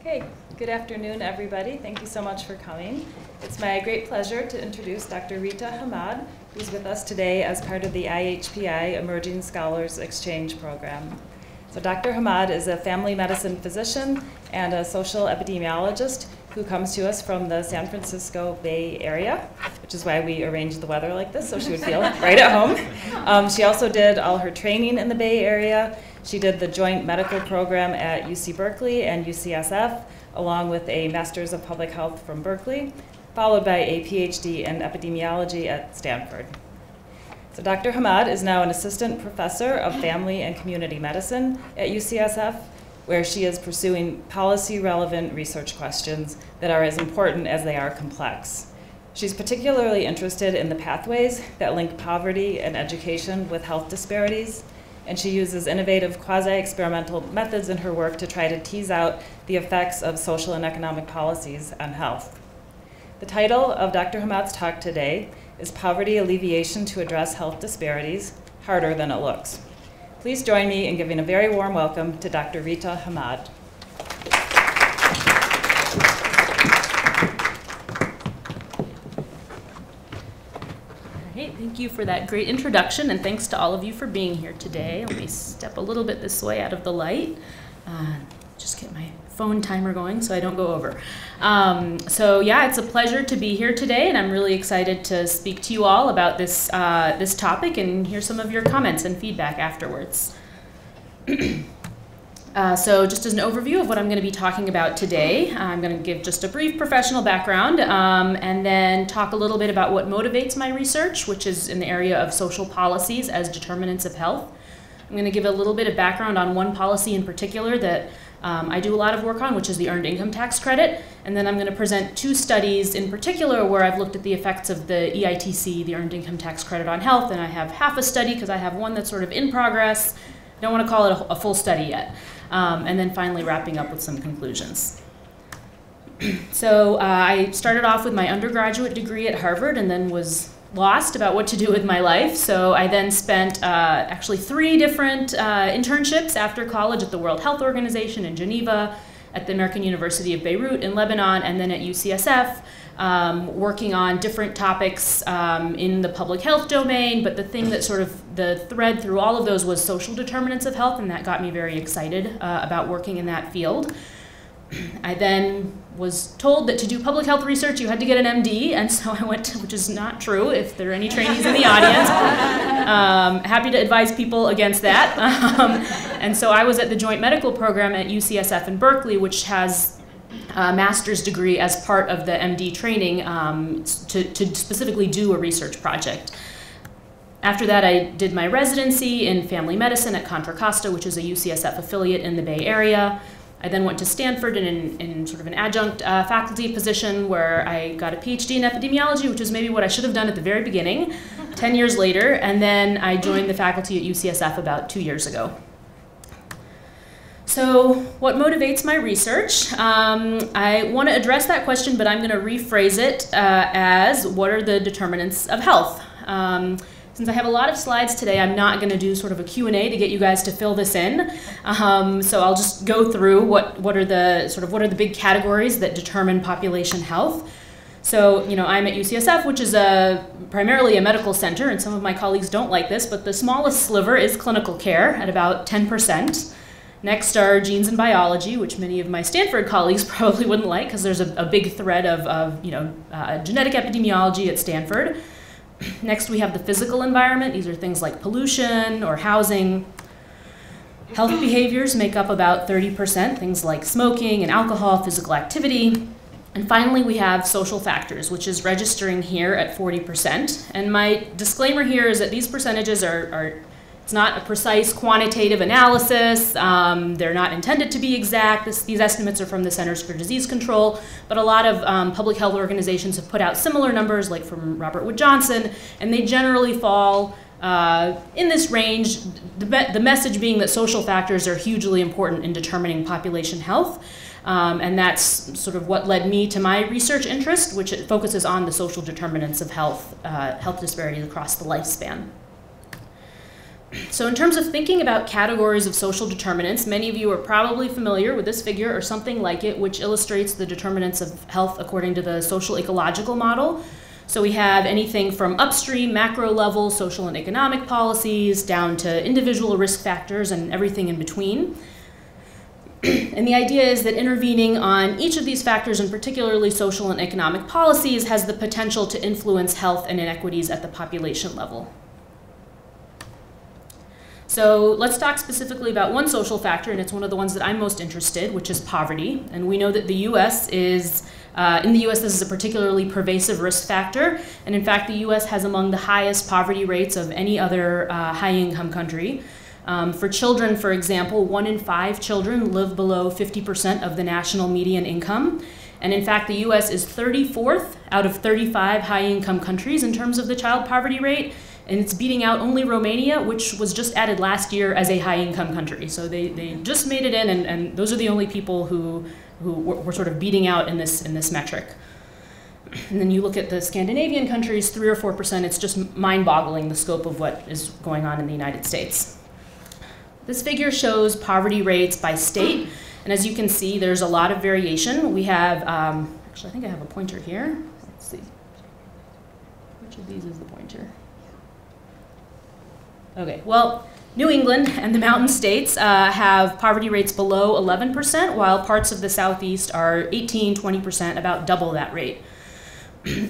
Okay, good afternoon, everybody. Thank you so much for coming. It's my great pleasure to introduce Dr. Rita Hamad, who's with us today as part of the IHPI Emerging Scholars Exchange Program. So Dr. Hamad is a family medicine physician and a social epidemiologist who comes to us from the San Francisco Bay Area, which is why we arranged the weather like this, so she would feel right at home. She also did all her training in the Bay Area. She did the joint medical program at UC Berkeley and UCSF, along with a Master's of Public Health from Berkeley, followed by a Ph.D. in epidemiology at Stanford. So Dr. Hamad is now an assistant professor of family and community medicine at UCSF, where she is pursuing policy-relevant research questions that are as important as they are complex. She's particularly interested in the pathways that link poverty and education with health disparities, and she uses innovative quasi-experimental methods in her work to try to tease out the effects of social and economic policies on health. The title of Dr. Hamad's talk today is Poverty Alleviation to Address Health Disparities, Harder Than It Looks. Please join me in giving a very warm welcome to Dr. Rita Hamad. Thank you for that great introduction, and thanks to all of you for being here today. Let me step a little bit this way out of the light. Just get my phone timer going so I don't go over. So yeah, it's a pleasure to be here today, and I'm really excited to speak to you all about this, this topic and hear some of your comments and feedback afterwards. So just as an overview of what I'm going to be talking about today, I'm going to give just a brief professional background and then talk a little bit about what motivates my research, which is in the area of social policies as determinants of health. I'm going to give a little bit of background on one policy in particular that I do a lot of work on, which is the earned income tax credit. And then I'm going to present two studies in particular where I've looked at the effects of the EITC, the earned income tax credit, on health. And I have half a study because I have one that's sort of in progress. I don't want to call it a full study yet. And then finally wrapping up with some conclusions. So I started off with my undergraduate degree at Harvard and then was lost about what to do with my life. So I then spent actually 3 different internships after college at the World Health Organization in Geneva, at the American University of Beirut in Lebanon, and then at UCSF, working on different topics in the public health domain. But the thing that sort of the thread through all of those was social determinants of health, and that got me very excited about working in that field. I then was told that to do public health research you had to get an MD, and so I went to, which is not true if there are any trainees in the audience. Happy to advise people against that. And so I was at the joint medical program at UCSF in Berkeley, which has a master's degree as part of the MD training to specifically do a research project. After that, I did my residency in family medicine at Contra Costa, which is a UCSF affiliate in the Bay Area. I then went to Stanford in sort of an adjunct faculty position where I got a Ph.D. in epidemiology, which is maybe what I should have done at the very beginning, 10 years later. And then I joined the faculty at UCSF about 2 years ago. So what motivates my research? I want to address that question, but I'm going to rephrase it as what are the determinants of health? Since I have a lot of slides today, I'm not going to do sort of a Q&A to get you guys to fill this in. So I'll just go through what are the big categories that determine population health. So, you know, I'm at UCSF, which is primarily a medical center, and some of my colleagues don't like this, but the smallest sliver is clinical care at about 10%. Next are genes and biology, which many of my Stanford colleagues probably wouldn't like because there's a big thread of genetic epidemiology at Stanford. Next, we have the physical environment. These are things like pollution or housing. Health behaviors make up about 30%, things like smoking and alcohol, physical activity. And finally, we have social factors, which is registering here at 40%. And my disclaimer here is that these percentages it's not a precise quantitative analysis. They're not intended to be exact. These estimates are from the Centers for Disease Control, but a lot of public health organizations have put out similar numbers, like from Robert Wood Johnson, and they generally fall in this range, the message being that social factors are hugely important in determining population health. And that's sort of what led me to my research interest, which it focuses on the social determinants of health, health disparities across the lifespan. So in terms of thinking about categories of social determinants, many of you are probably familiar with this figure or something like it, which illustrates the determinants of health according to the social ecological model. So we have anything from upstream, macro level, social and economic policies, down to individual risk factors and everything in between. And the idea is that intervening on each of these factors, and particularly social and economic policies, has the potential to influence health and inequities at the population level. So let's talk specifically about one social factor, and it's one of the ones that I'm most interested, which is poverty. And we know that the U.S. is, in the U.S. this is a particularly pervasive risk factor, and in fact the U.S. has among the highest poverty rates of any other high-income country. For children, for example, 1 in 5 children live below 50% of the national median income. And in fact, the U.S. is 34th out of 35 high-income countries in terms of the child poverty rate. And it's beating out only Romania, which was just added last year as a high-income country. So they just made it in, and those are the only people who were sort of beating out in this metric. And then you look at the Scandinavian countries, 3 or 4%. It's just mind-boggling the scope of what is going on in the United States. This figure shows poverty rates by state, and as you can see, there's a lot of variation. We have, actually I think I have a pointer here. Let's see. Which of these is the pointer? Okay, well, New England and the mountain states have poverty rates below 11%, while parts of the Southeast are 18, 20%, about double that rate.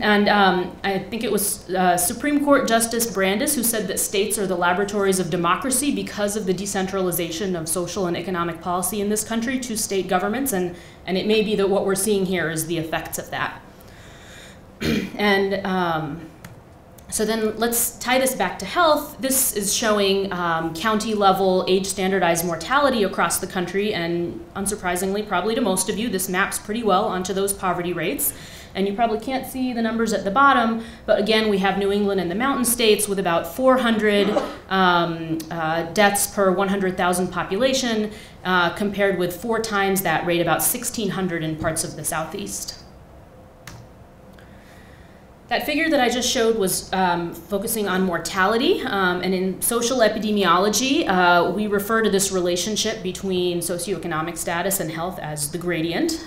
And I think it was Supreme Court Justice Brandeis who said that states are the laboratories of democracy because of the decentralization of social and economic policy in this country to state governments, and it may be that what we're seeing here is the effects of that. And so then let's tie this back to health. This is showing county-level age-standardized mortality across the country, and unsurprisingly, probably to most of you, this maps pretty well onto those poverty rates. And you probably can't see the numbers at the bottom, but again, we have New England and the mountain states with about 400 deaths per 100,000 population, compared with 4 times that rate, about 1,600 in parts of the Southeast. That figure that I just showed was focusing on mortality, and in social epidemiology, we refer to this relationship between socioeconomic status and health as the gradient.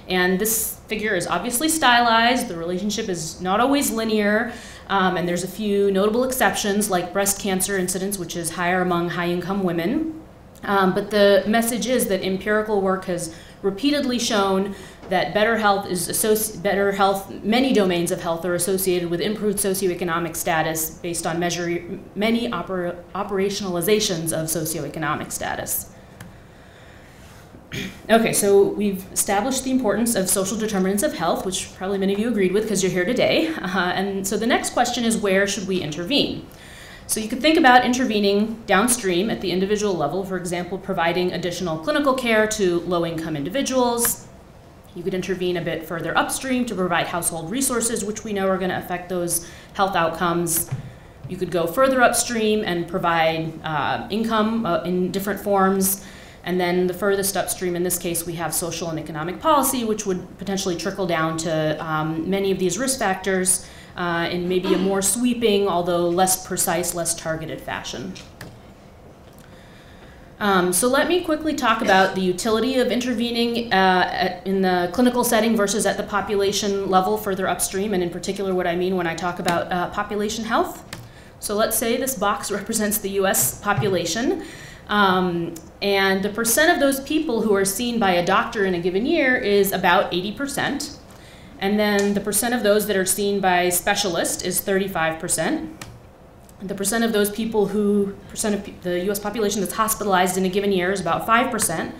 And this figure is obviously stylized. The relationship is not always linear, and there's a few notable exceptions like breast cancer incidence, which is higher among high-income women. But the message is that empirical work has repeatedly shown that better health, many domains of health are associated with improved socioeconomic status based on many operationalizations of socioeconomic status. Okay, so we've established the importance of social determinants of health, which probably many of you agreed with because you're here today. And so the next question is, where should we intervene? So you could think about intervening downstream at the individual level, for example, providing additional clinical care to low-income individuals. You could intervene a bit further upstream to provide household resources, which we know are going to affect those health outcomes. You could go further upstream and provide income in different forms. And then the furthest upstream, in this case, we have social and economic policy, which would potentially trickle down to many of these risk factors in maybe a more sweeping, although less precise, less targeted fashion. So let me quickly talk about the utility of intervening in the clinical setting versus at the population level further upstream, and in particular what I mean when I talk about population health. So let's say this box represents the US population, and the percent of those people who are seen by a doctor in a given year is about 80%. And then the percent of those that are seen by specialists is 35%. The percent of those people percent of the US population that's hospitalized in a given year is about 5%.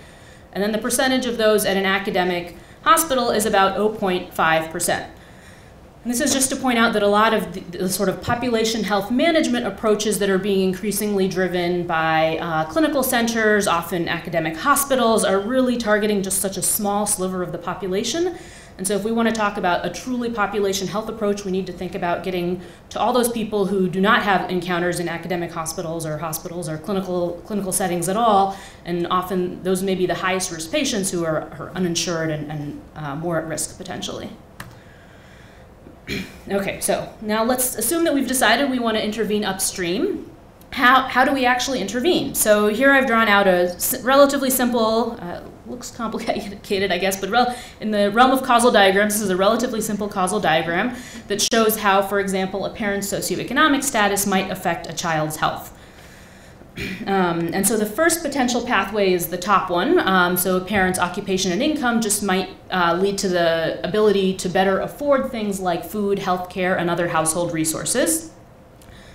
And then the percentage of those at an academic hospital is about 0.5%. And this is just to point out that a lot of the sort of population health management approaches that are being increasingly driven by clinical centers, often academic hospitals, are really targeting just such a small sliver of the population. And so if we want to talk about a truly population health approach, we need to think about getting to all those people who do not have encounters in academic hospitals or clinical settings at all. And often those may be the highest risk patients who are uninsured and more at risk potentially. Okay, so now let's assume that we've decided we want to intervene upstream. how do we actually intervene? So here I've drawn out a relatively simple, looks complicated, I guess, but in the realm of causal diagrams, this is a relatively simple causal diagram that shows how, for example, a parent's socioeconomic status might affect a child's health. And so the first potential pathway is the top one. So a parent's occupation and income just might lead to the ability to better afford things like food, healthcare, and other household resources.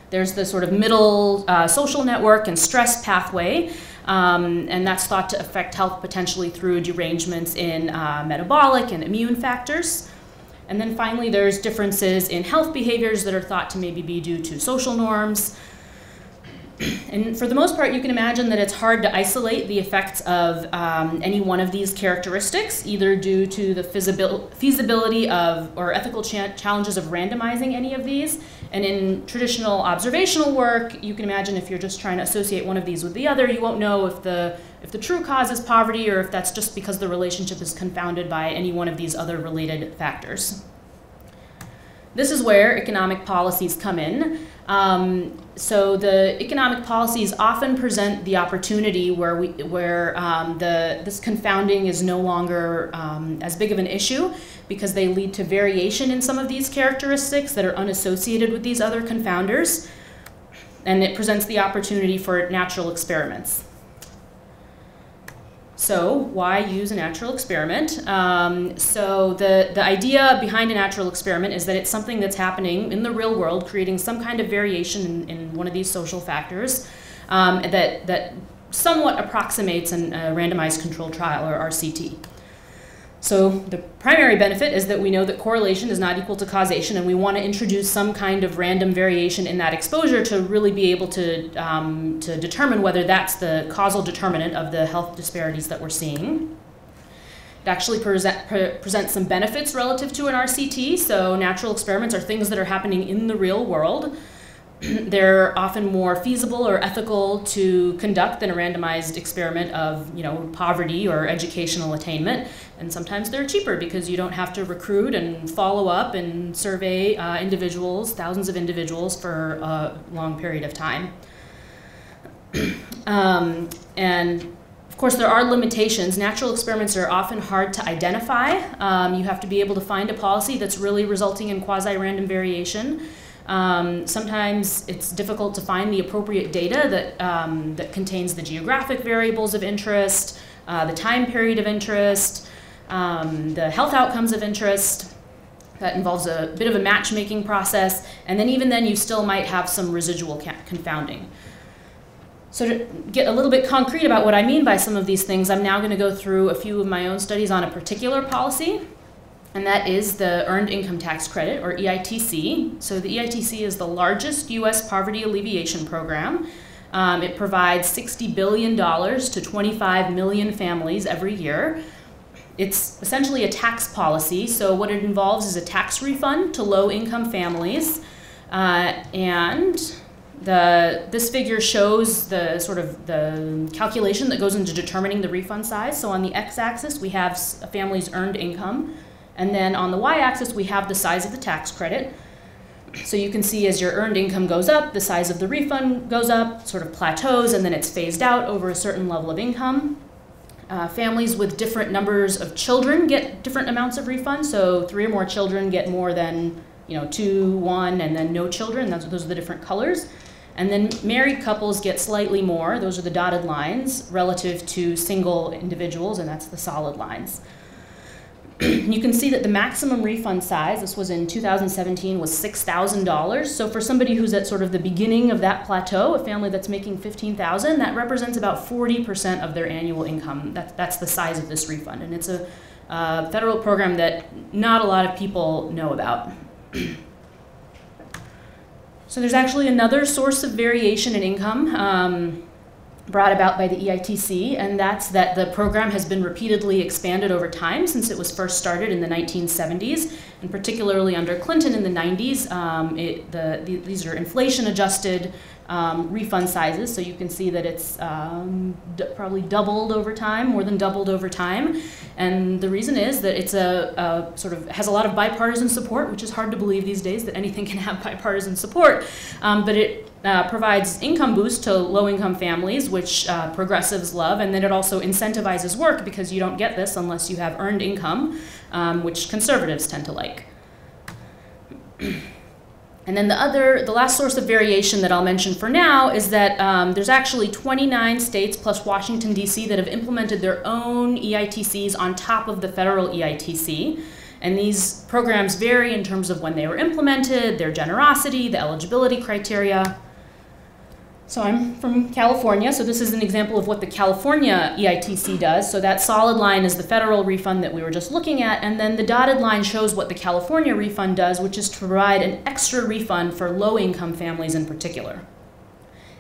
There's the sort of middle social network and stress pathway, and that's thought to affect health potentially through derangements in metabolic and immune factors. And then finally, there's differences in health behaviors that are thought to maybe be due to social norms. And for the most part, you can imagine that it's hard to isolate the effects of any one of these characteristics, either due to the feasibility of or ethical challenges of randomizing any of these. And in traditional observational work, you can imagine if you're just trying to associate one of these with the other, you won't know if the true cause is poverty or if that's just because the relationship is confounded by any one of these other related factors. This is where economic policies come in. So the economic policies often present the opportunity where this confounding is no longer as big of an issue because they lead to variation in some of these characteristics that are unassociated with these other confounders, and it presents the opportunity for natural experiments. So why use a natural experiment? So the idea behind a natural experiment is that it's something that's happening in the real world, creating some kind of variation in one of these social factors that somewhat approximates a randomized controlled trial, or RCT. So the primary benefit is that we know that correlation is not equal to causation, and we want to introduce some kind of random variation in that exposure to really be able to determine whether that's the causal determinant of the health disparities that we're seeing. It actually presents some benefits relative to an RCT. So natural experiments are things that are happening in the real world. They're often more feasible or ethical to conduct than a randomized experiment of, poverty or educational attainment. And sometimes they're cheaper because you don't have to recruit and follow up and survey individuals, thousands of individuals for a long period of time. And of course, there are limitations. Natural experiments are often hard to identify. You have to be able to find a policy that's really resulting in quasi-random variation. Sometimes it's difficult to find the appropriate data that contains the geographic variables of interest, the time period of interest, the health outcomes of interest. That involves a bit of a matchmaking process, and then even then you still might have some residual confounding. So to get a little bit concrete about what I mean by some of these things, I'm now going to go through a few of my own studies on a particular policy. And that is the Earned Income Tax Credit, or EITC. So the EITC is the largest U.S. poverty alleviation program. It provides $60 billion to 25 million families every year. It's essentially a tax policy, so what it involves is a tax refund to low-income families. This figure shows the calculation that goes into determining the refund size. So on the x-axis, we have a family's earned income. And then on the y-axis, we have the size of the tax credit. So you can see as your earned income goes up, the size of the refund goes up, sort of plateaus, and then it's phased out over a certain level of income. Families with different numbers of children get different amounts of refund. So 3 or more children get more than 2, 1, and then no children. Those are the different colors. And then married couples get slightly more. Those are the dotted lines relative to single individuals, and that's the solid lines. You can see that the maximum refund size, this was in 2017, was $6,000. So for somebody who's at sort of the beginning of that plateau, a family that's making $15,000, that represents about 40% of their annual income. That's the size of this refund. And it's a federal program that not a lot of people know about. So there's actually another source of variation in income brought about by the EITC, and that's that the program has been repeatedly expanded over time since it was first started in the 1970s, and particularly under Clinton in the 90s. These are inflation-adjusted refund sizes. So you can see that it's probably doubled over time, more than doubled over time. And the reason is that it's a sort of has a lot of bipartisan support, which is hard to believe these days that anything can have bipartisan support. But it provides income boost to low-income families, which progressives love, and then it also incentivizes work because you don't get this unless you have earned income, which conservatives tend to like. And then the last source of variation that I'll mention for now is that there's actually 29 states plus Washington, D.C. that have implemented their own EITCs on top of the federal EITC. And these programs vary in terms of when they were implemented, their generosity, the eligibility criteria. So I'm from California, so this is an example of what the California EITC does. So that solid line is the federal refund that we were just looking at, and then the dotted line shows what the California refund does, which is to provide an extra refund for low-income families in particular.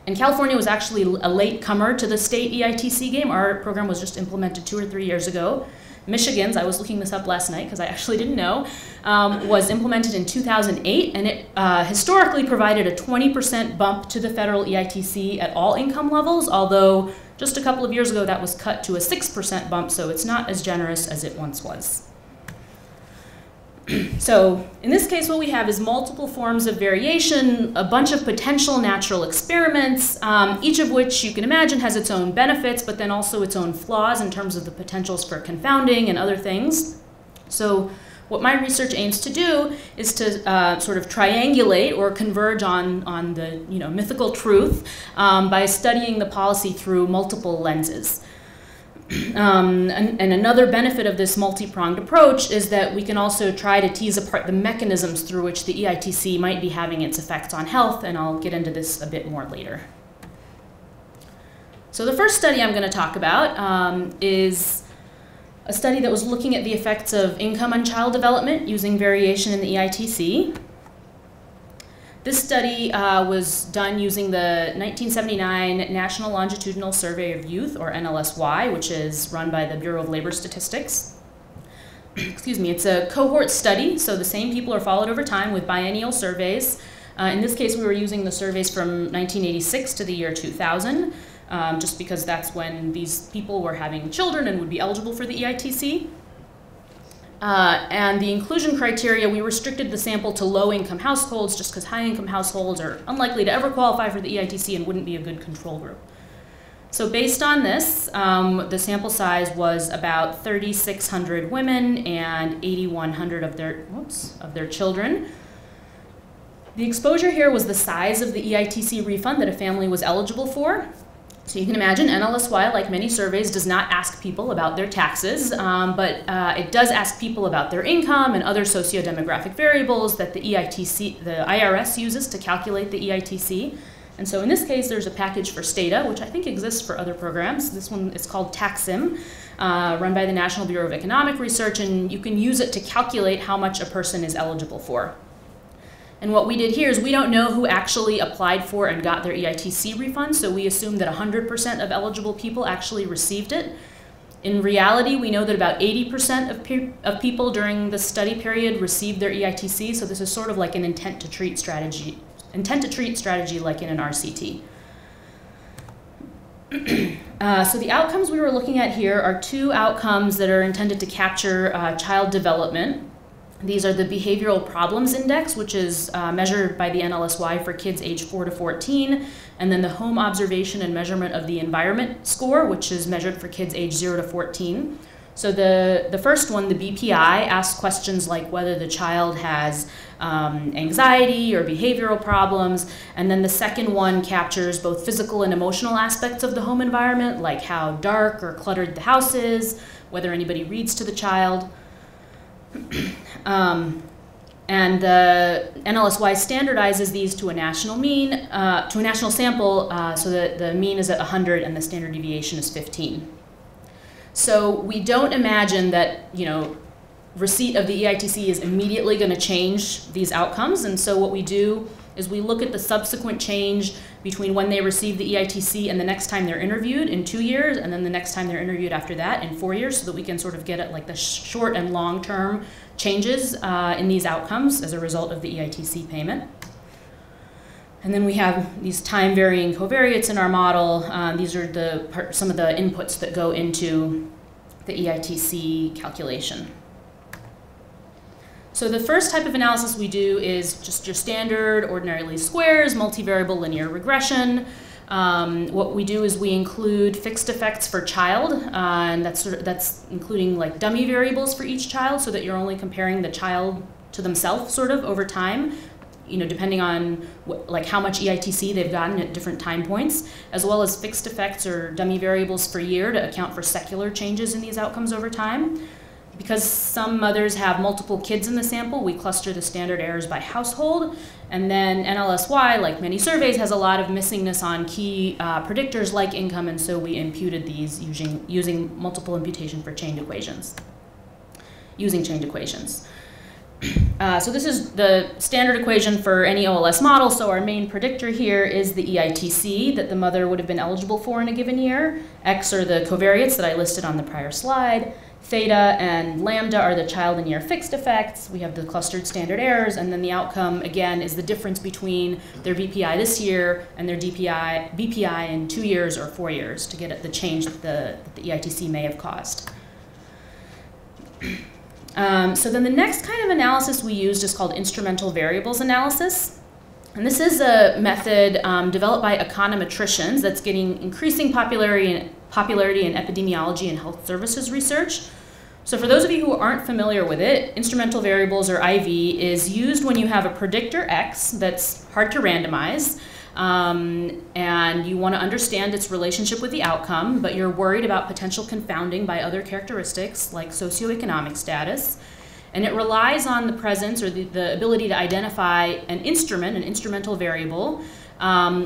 And California was actually a late comer to the state EITC game. Our program was just implemented 2 or 3 years ago. Michigan's, I was looking this up last night because I actually didn't know, was implemented in 2008, and it historically provided a 20% bump to the federal EITC at all income levels, although just a couple of years ago that was cut to a 6% bump, so it's not as generous as it once was. So in this case, what we have is multiple forms of variation, a bunch of potential natural experiments, each of which you can imagine has its own benefits, but then also its own flaws in terms of the potentials for confounding and other things. So what my research aims to do is to sort of triangulate or converge on the mythical truth by studying the policy through multiple lenses. And another benefit of this multi-pronged approach is that we can also try to tease apart the mechanisms through which the EITC might be having its effects on health, and I'll get into this a bit more later. So the first study I'm going to talk about is a study that was looking at the effects of income on child development using variation in the EITC. This study was done using the 1979 National Longitudinal Survey of Youth, or NLSY, which is run by the Bureau of Labor Statistics. Excuse me, it's a cohort study, so the same people are followed over time with biennial surveys. In this case, we were using the surveys from 1986 to the year 2000, just because that's when these people were having children and would be eligible for the EITC. And the inclusion criteria, we restricted the sample to low-income households just because high-income households are unlikely to ever qualify for the EITC and wouldn't be a good control group. So based on this, the sample size was about 3,600 women and 8,100 of their children. The exposure here was the size of the EITC refund that a family was eligible for. So you can imagine NLSY, like many surveys, does not ask people about their taxes, but it does ask people about their income and other socio-demographic variables that the IRS uses to calculate the EITC. And so in this case, there's a package for Stata, which I think exists for other programs. This one is called TaxSim, run by the National Bureau of Economic Research, and you can use it to calculate how much a person is eligible for. And what we did here is we don't know who actually applied for and got their EITC refund, so we assumed that 100% of eligible people actually received it. In reality, we know that about 80% of people during the study period received their EITC, so this is sort of like an intent to treat strategy like in an RCT. So the outcomes we were looking at here are 2 outcomes that are intended to capture child development. These are the Behavioral Problems Index, which is measured by the NLSY for kids aged 4 to 14, and then the Home Observation and Measurement of the Environment score, which is measured for kids aged 0 to 14. So the first one, the BPI, asks questions like whether the child has anxiety or behavioral problems, and then the second one captures both physical and emotional aspects of the home environment, like how dark or cluttered the house is, whether anybody reads to the child. And the NLSY standardizes these to a national mean, to a national sample, so that the mean is at 100 and the standard deviation is 15. So we don't imagine that, receipt of the EITC is immediately going to change these outcomes, and so what we do is we look at the subsequent change between when they receive the EITC and the next time they're interviewed in 2 years, and then the next time they're interviewed after that in 4 years, so that we can sort of get at like the short and long-term changes in these outcomes as a result of the EITC payment. And then we have these time-varying covariates in our model. These are some of the inputs that go into the EITC calculation. So the first type of analysis we do is just your standard ordinary least squares, multivariable linear regression. What we do is we include fixed effects for child, and that's including like dummy variables for each child, so that you're only comparing the child to themselves sort of over time, you know, depending on like how much EITC they've gotten at different time points, as well as fixed effects or dummy variables for year to account for secular changes in these outcomes over time. Because some mothers have multiple kids in the sample, we cluster the standard errors by household. And then NLSY, like many surveys, has a lot of missingness on key predictors like income, and so we imputed these using multiple imputation for chained equations, using chained equations. So this is the standard equation for any OLS model. So our main predictor here is the EITC that the mother would have been eligible for in a given year. X are the covariates that I listed on the prior slide. Theta and lambda are the child and year fixed effects. We have the clustered standard errors, and then the outcome, again, is the difference between their BPI this year and their BPI in 2 years or 4 years to get at the change that the EITC may have caused. So then the next kind of analysis we used is called instrumental variables analysis. And this is a method developed by econometricians that's getting increasing popularity in epidemiology and health services research. So for those of you who aren't familiar with it, instrumental variables, or IV, is used when you have a predictor X that's hard to randomize, and you want to understand its relationship with the outcome, but you're worried about potential confounding by other characteristics like socioeconomic status. And it relies on the presence or the ability to identify an instrument, an instrumental variable,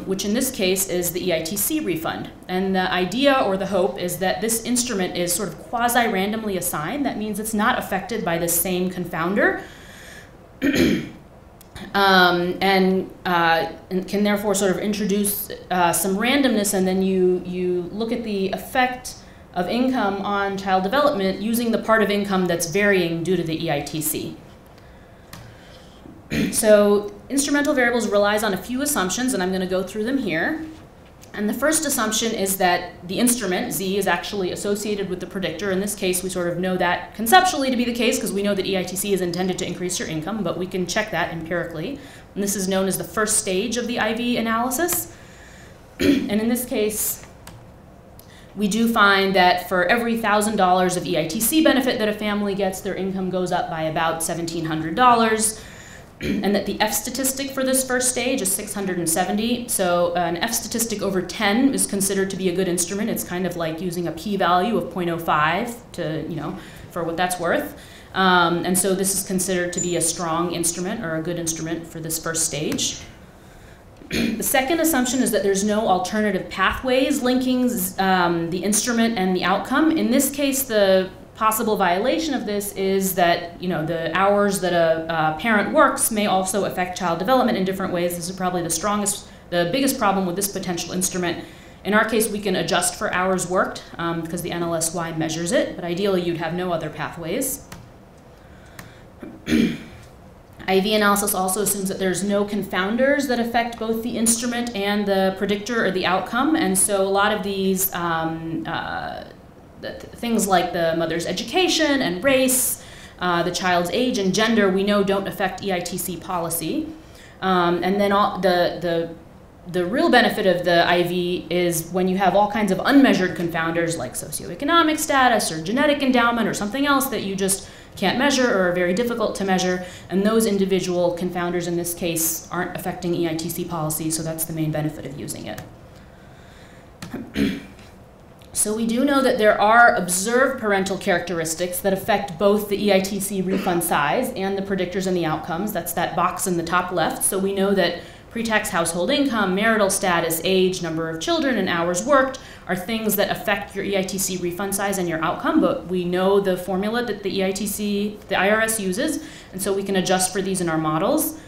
which in this case is the EITC refund. And the idea or the hope is that this instrument is sort of quasi-randomly assigned. That means it's not affected by the same confounder and can therefore sort of introduce some randomness, and then you look at the effect of income on child development using the part of income that's varying due to the EITC. So instrumental variables relies on a few assumptions, and I'm going to go through them here. And the first assumption is that the instrument, Z, is actually associated with the predictor. In this case, we sort of know that conceptually to be the case because we know that EITC is intended to increase your income, but we can check that empirically. And this is known as the first stage of the IV analysis. And in this case, we do find that for every $1,000 of EITC benefit that a family gets, their income goes up by about $1,700. And that the F statistic for this first stage is 670. So an F statistic over 10 is considered to be a good instrument. It's kind of like using a p-value of 0.05 to, you know, for what that's worth. And so this is considered to be a strong instrument or a good instrument for this first stage. The second assumption is that there's no alternative pathways linking the instrument and the outcome. In this case, the possible violation of this is that, you know, the hours that a parent works may also affect child development in different ways. This is probably the biggest problem with this potential instrument. In our case, we can adjust for hours worked because the NLSY measures it, but ideally you'd have no other pathways. IV analysis also assumes that there's no confounders that affect both the instrument and the predictor or the outcome, and so a lot of these things like the mother's education and race, the child's age and gender, we know don't affect EITC policy. And then the real benefit of the IV is when you have all kinds of unmeasured confounders like socioeconomic status or genetic endowment or something else that you just can't measure or are very difficult to measure, and those individual confounders in this case aren't affecting EITC policy, so that's the main benefit of using it. So we do know that there are observed parental characteristics that affect both the EITC refund size and the predictors and the outcomes. That's that box in the top left. So we know that pre-tax household income, marital status, age, number of children, and hours worked are things that affect your EITC refund size and your outcome, but we know the formula that the IRS uses, and so we can adjust for these in our models.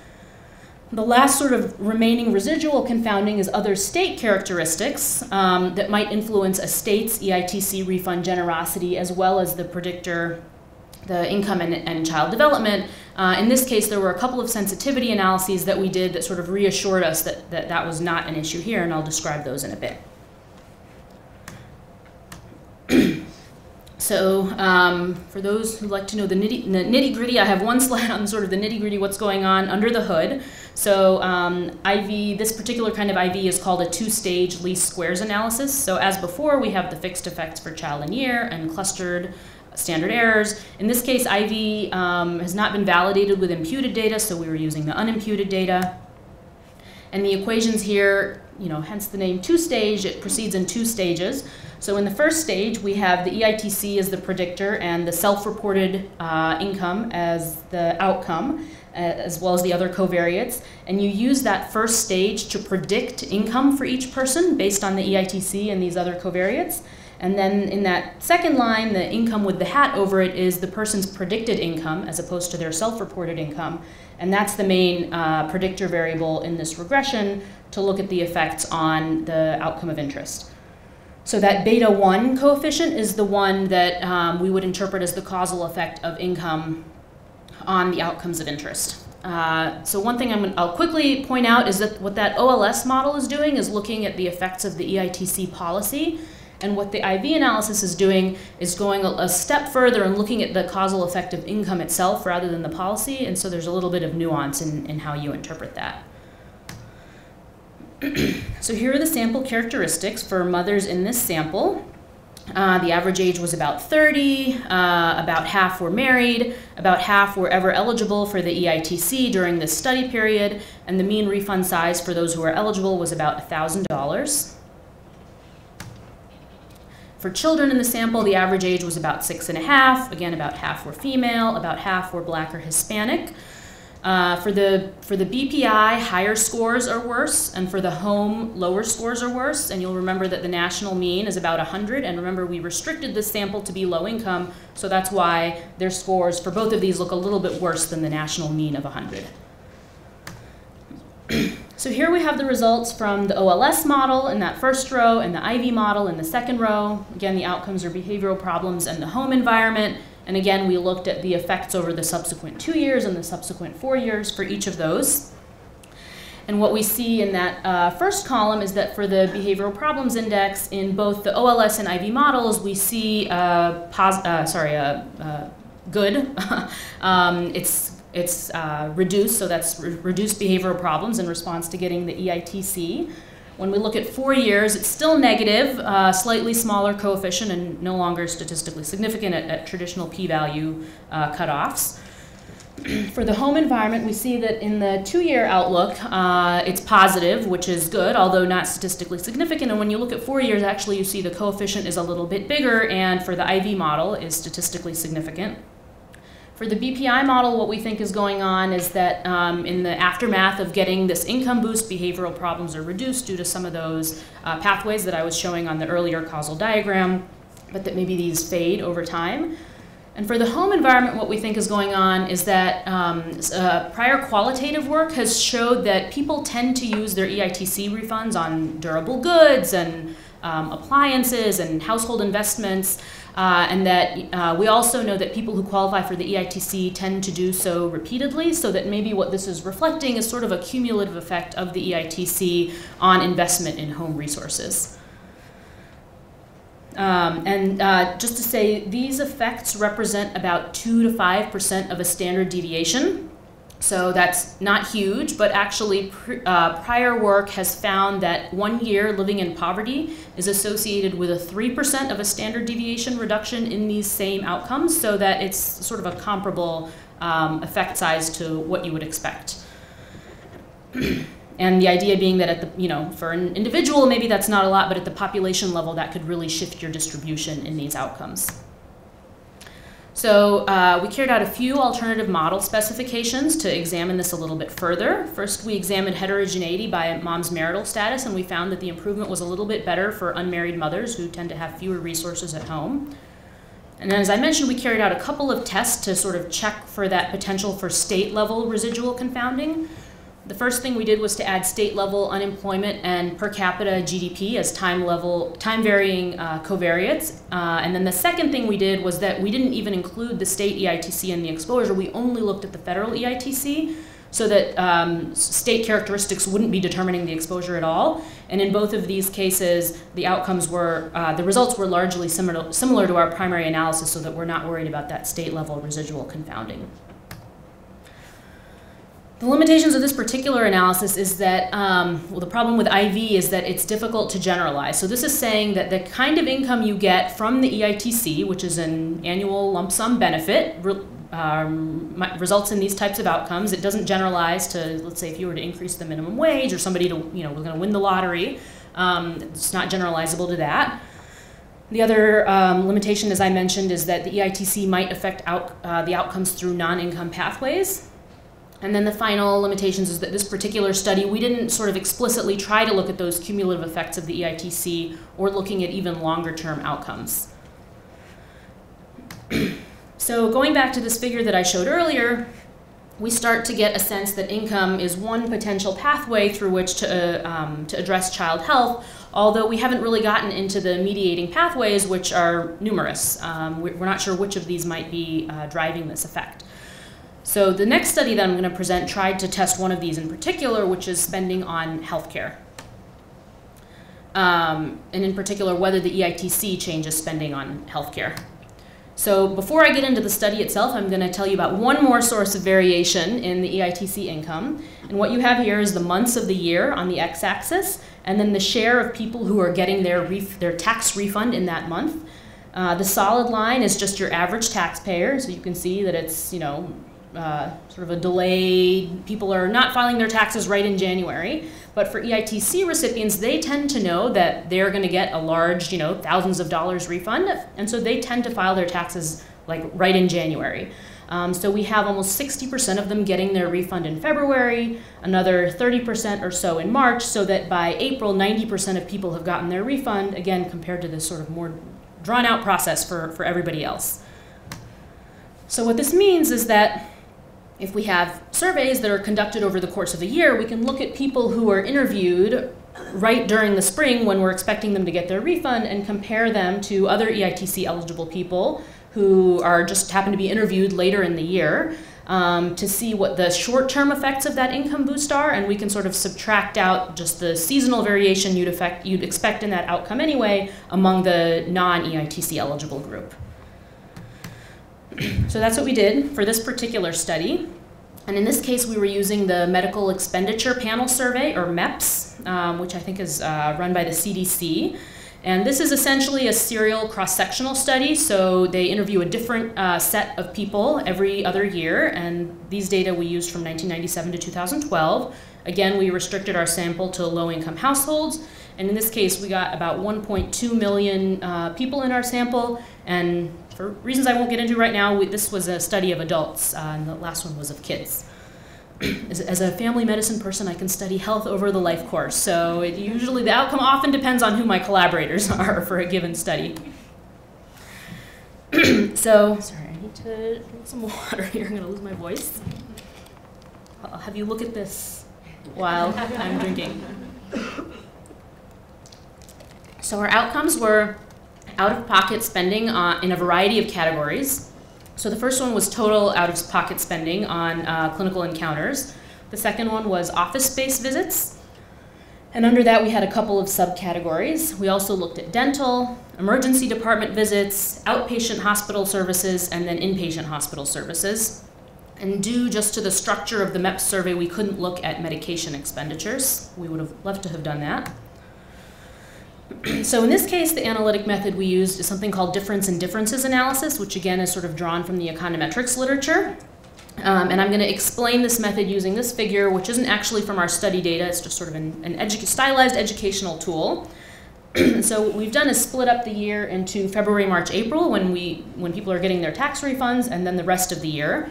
The last sort of remaining residual confounding is other state characteristics that might influence a state's EITC refund generosity as well as the predictor the income and child development. In this case, there were a couple of sensitivity analyses that we did that sort of reassured us that was not an issue here, and I'll describe those in a bit. So for those who like to know the nitty-gritty, I have one slide on sort of the nitty-gritty, what's going on under the hood. So IV, this particular kind of IV is called a two-stage least squares analysis. So as before, we have the fixed effects for child and year and clustered standard errors. In this case, IV has not been validated with imputed data, so we were using the unimputed data. And the equations here, hence the name two-stage, it proceeds in two stages. So in the first stage, we have the EITC as the predictor and the self-reported income as the outcome, as well as the other covariates. And you use that first stage to predict income for each person based on the EITC and these other covariates. And then in that second line, the income with the hat over it is the person's predicted income as opposed to their self-reported income. And that's the main predictor variable in this regression to look at the effects on the outcome of interest. So that beta 1 coefficient is the one that we would interpret as the causal effect of income on the outcomes of interest. So one thing I'll quickly point out is that what that OLS model is doing is looking at the effects of the EITC policy. And what the IV analysis is doing is going a step further and looking at the causal effect of income itself rather than the policy. And so there's a little bit of nuance in how you interpret that. So here are the sample characteristics for mothers in this sample. The average age was about 30, about half were married, about half were ever eligible for the EITC during this study period, and the mean refund size for those who were eligible was about $1,000. For children in the sample, the average age was about 6.5. Again, about half were female, about half were Black or Hispanic. For the BPI, higher scores are worse, and for the home, lower scores are worse. And you'll remember that the national mean is about 100. And remember, we restricted this sample to be low income, so that's why their scores for both of these look a little bit worse than the national mean of 100. So here we have the results from the OLS model in that first row and the IV model in the second row. Again, the outcomes are behavioral problems and the home environment. And again, we looked at the effects over the subsequent 2 years and the subsequent 4 years for each of those. And what we see in that first column is that for the behavioral problems index in both the OLS and IV models, we see good. It's reduced, so that's reduced behavioral problems in response to getting the EITC. When we look at 4 years, it's still negative, slightly smaller coefficient and no longer statistically significant at traditional p-value cutoffs. For the home environment, we see that in the 2-year outlook, it's positive, which is good, although not statistically significant. And when you look at 4 years, actually you see the coefficient is a little bit bigger, and for the IV model is statistically significant. For the BPI model, what we think is going on is that in the aftermath of getting this income boost, behavioral problems are reduced due to some of those pathways that I was showing on the earlier causal diagram, but that maybe these fade over time. And for the home environment, what we think is going on is that prior qualitative work has showed that people tend to use their EITC refunds on durable goods and appliances and household investments. And that we also know that people who qualify for the EITC tend to do so repeatedly, so that maybe what this is reflecting is sort of a cumulative effect of the EITC on investment in home resources. Just to say, these effects represent about 2 to 5% of a standard deviation. So that's not huge, but actually prior work has found that 1 year living in poverty is associated with a 3% of a standard deviation reduction in these same outcomes, so that it's sort of a comparable effect size to what you would expect. And the idea being that at the, for an individual, maybe that's not a lot, but at the population level, that could really shift your distribution in these outcomes. So we carried out a few alternative model specifications to examine this a little bit further. First, we examined heterogeneity by mom's marital status, and we found that the improvement was a little bit better for unmarried mothers who tend to have fewer resources at home. And then, as I mentioned, we carried out a couple of tests to sort of check for that potential for state-level residual confounding. The first thing we did was to add state-level unemployment and per capita GDP as time-varying covariates. And then the second thing we did was that we didn't even include the state EITC in the exposure. We only looked at the federal EITC so that state characteristics wouldn't be determining the exposure at all. And in both of these cases, the outcomes were, the results were largely similar to our primary analysis, so that we're not worried about that state-level residual confounding. The limitations of this particular analysis is that, well, the problem with IV is that it's difficult to generalize. So this is saying that the kind of income you get from the EITC, which is an annual lump sum benefit, results in these types of outcomes. It doesn't generalize to, let's say, if you were to increase the minimum wage or somebody to, was going to win the lottery. It's not generalizable to that. The other limitation, as I mentioned, is that the EITC might affect the outcomes through non-income pathways. And then the final limitations is that this particular study, we didn't sort of explicitly try to look at those cumulative effects of the EITC or looking at even longer term outcomes. So going back to this figure that I showed earlier, we start to get a sense that income is one potential pathway through which to address child health, although we haven't really gotten into the mediating pathways, which are numerous. We're not sure which of these might be driving this effect. So the next study that I'm going to present tried to test one of these in particular, which is spending on healthcare. And in particular, whether the EITC changes spending on healthcare. So before I get into the study itself, I'm going to tell you about one more source of variation in the EITC income. And what you have here is the months of the year on the x-axis, and then the share of people who are getting their tax refund in that month. The solid line is just your average taxpayer, so you can see that it's, sort of a delayed, people are not filing their taxes right in January. But for EITC recipients, they tend to know that they're going to get a large, thousands of dollars refund, and so they tend to file their taxes like right in January. So we have almost 60% of them getting their refund in February, another 30% or so in March, so that by April, 90% of people have gotten their refund, again, compared to this sort of more drawn-out process for everybody else. So what this means is that if we have surveys that are conducted over the course of a year, we can look at people who are interviewed right during the spring when we're expecting them to get their refund and compare them to other EITC eligible people who are just happen to be interviewed later in the year to see what the short-term effects of that income boost are, and we can sort of subtract out just the seasonal variation you'd expect in that outcome anyway among the non-EITC eligible group. So that's what we did for this particular study. And in this case, we were using the Medical Expenditure Panel Survey, or MEPS, which I think is run by the CDC. And this is essentially a serial cross-sectional study. So they interview a different set of people every other year. And these data we used from 1997 to 2012. Again, we restricted our sample to low-income households. And in this case, we got about 1.2 million people in our sample. And for reasons I won't get into right now, this was a study of adults, and the last one was of kids. As a family medicine person, I can study health over the life course. So usually the outcome often depends on who my collaborators are for a given study. So, sorry, I need to drink some water here. I'm going to lose my voice. I'll have you look at this while I'm drinking. So our outcomes were out-of-pocket spending in a variety of categories. So the first one was total out-of-pocket spending on clinical encounters. The second one was office space visits. And under that, we had a couple of subcategories. We also looked at dental, emergency department visits, outpatient hospital services, and then inpatient hospital services. And due just to the structure of the MEPS survey, we couldn't look at medication expenditures. We would have loved to have done that. So in this case, the analytic method we used is something called difference in differences analysis, which again is sort of drawn from the econometrics literature. And I'm going to explain this method using this figure, which isn't actually from our study data. It's just sort of an stylized educational tool. So what we've done is split up the year into February, March, April, when people are getting their tax refunds, and then the rest of the year.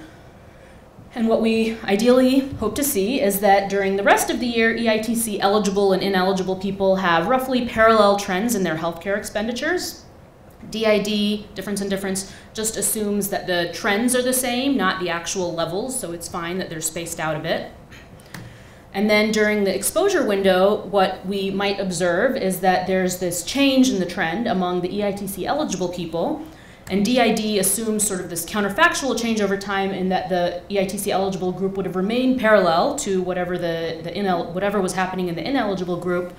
And what we ideally hope to see is that during the rest of the year, EITC eligible and ineligible people have roughly parallel trends in their healthcare expenditures. DID, difference in difference, just assumes that the trends are the same, not the actual levels, so it's fine that they're spaced out a bit. And then during the exposure window, what we might observe is that there's this change in the trend among the EITC eligible people. And DID assumes sort of this counterfactual change over time in that the EITC eligible group would have remained parallel to whatever whatever was happening in the ineligible group.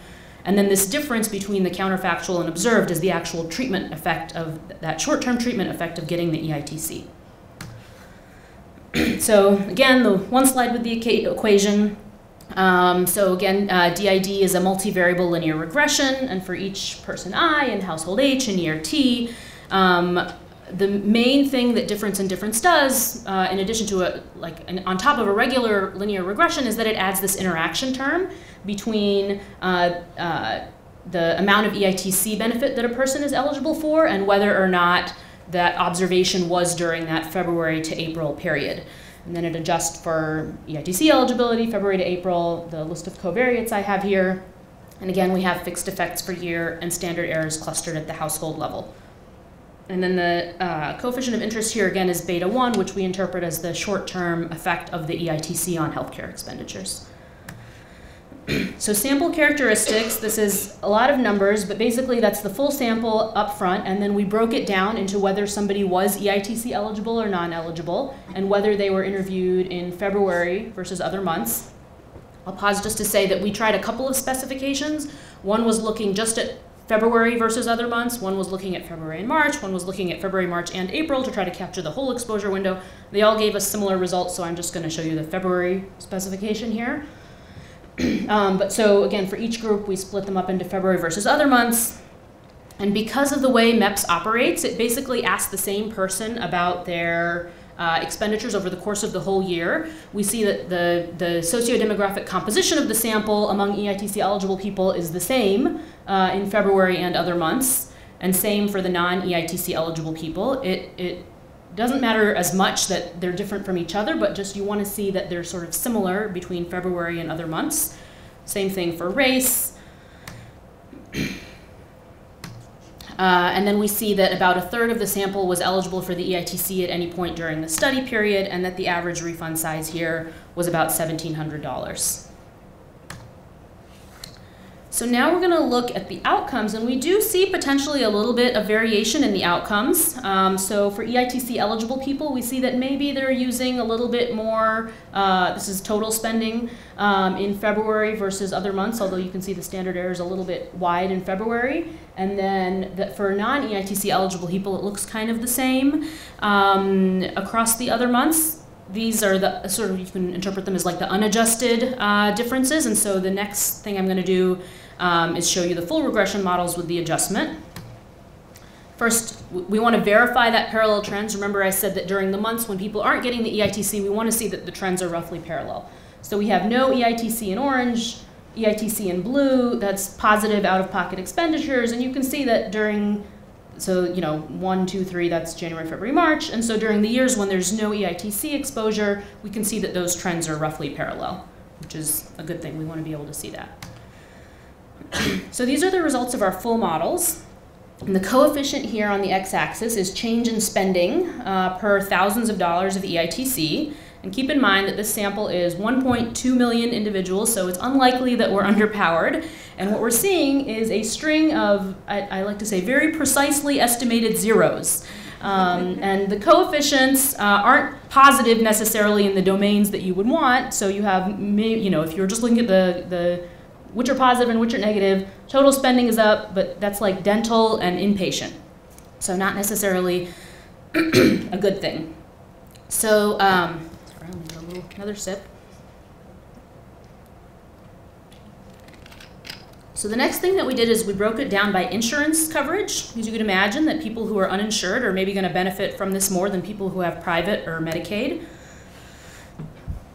And then this difference between the counterfactual and observed is the actual treatment effect of that short-term treatment effect of getting the EITC. So again, the one slide with the equation. So again, DID is a multivariable linear regression, and for each person I and household H and year T, the main thing that difference in difference does, in addition to on top of a regular linear regression, is that it adds this interaction term between the amount of EITC benefit that a person is eligible for and whether or not that observation was during that February to April period. And then it adjusts for EITC eligibility, February to April, the list of covariates I have here. And again, we have fixed effects per year and standard errors clustered at the household level. And then the coefficient of interest here again is beta 1, which we interpret as the short-term effect of the EITC on healthcare expenditures. So sample characteristics, this is a lot of numbers, but basically that's the full sample up front, and then we broke it down into whether somebody was EITC eligible or non-eligible, and whether they were interviewed in February versus other months. I'll pause just to say that we tried a couple of specifications. One was looking just at February versus other months, one was looking at February and March, one was looking at February, March, and April to try to capture the whole exposure window. They all gave us similar results, so I'm just going to show you the February specification here. But so again, for each group, we split them up into February versus other months. And because of the way MEPS operates, it basically asks the same person about their expenditures over the course of the whole year. We see that the socio-demographic composition of the sample among EITC eligible people is the same in February and other months, and same for the non-EITC eligible people. It doesn't matter as much that they're different from each other, but just you want to see that they're sort of similar between February and other months. Same thing for race. And then we see that about a third of the sample was eligible for the EITC at any point during the study period, and that the average refund size here was about $1,700. So now we're going to look at the outcomes, and we do see potentially a little bit of variation in the outcomes. So for EITC eligible people, we see that maybe they're using a little bit more, this is total spending in February versus other months, although you can see the standard error is a little bit wide in February. And then that for non-EITC eligible people, it looks kind of the same across the other months. These are the sort of, you can interpret them as like the unadjusted differences. And so the next thing I'm going to do is show you the full regression models with the adjustment. First, we want to verify that parallel trends. Remember I said that during the months when people aren't getting the EITC, we want to see that the trends are roughly parallel. So we have no EITC in orange, EITC in blue, that's positive out-of-pocket expenditures, and you can see that during, so, you know, 1, 2, 3, that's January, February, March. And so during the years when there's no EITC exposure, we can see that those trends are roughly parallel, which is a good thing. We want to be able to see that. So these are the results of our full models. And the coefficient here on the x-axis is change in spending per thousands of dollars of EITC. And keep in mind that this sample is 1.2 million individuals, so it's unlikely that we're underpowered. And what we're seeing is a string of, I like to say, very precisely estimated zeros. And the coefficients aren't positive necessarily in the domains that you would want. So you have, you know, if you're just looking at the which are positive and which are negative, total spending is up, but that's like dental and inpatient. So not necessarily a good thing. So, sorry, I'm gonna do another sip. So the next thing that we did is we broke it down by insurance coverage, because you could imagine that people who are uninsured are maybe going to benefit from this more than people who have private or Medicaid.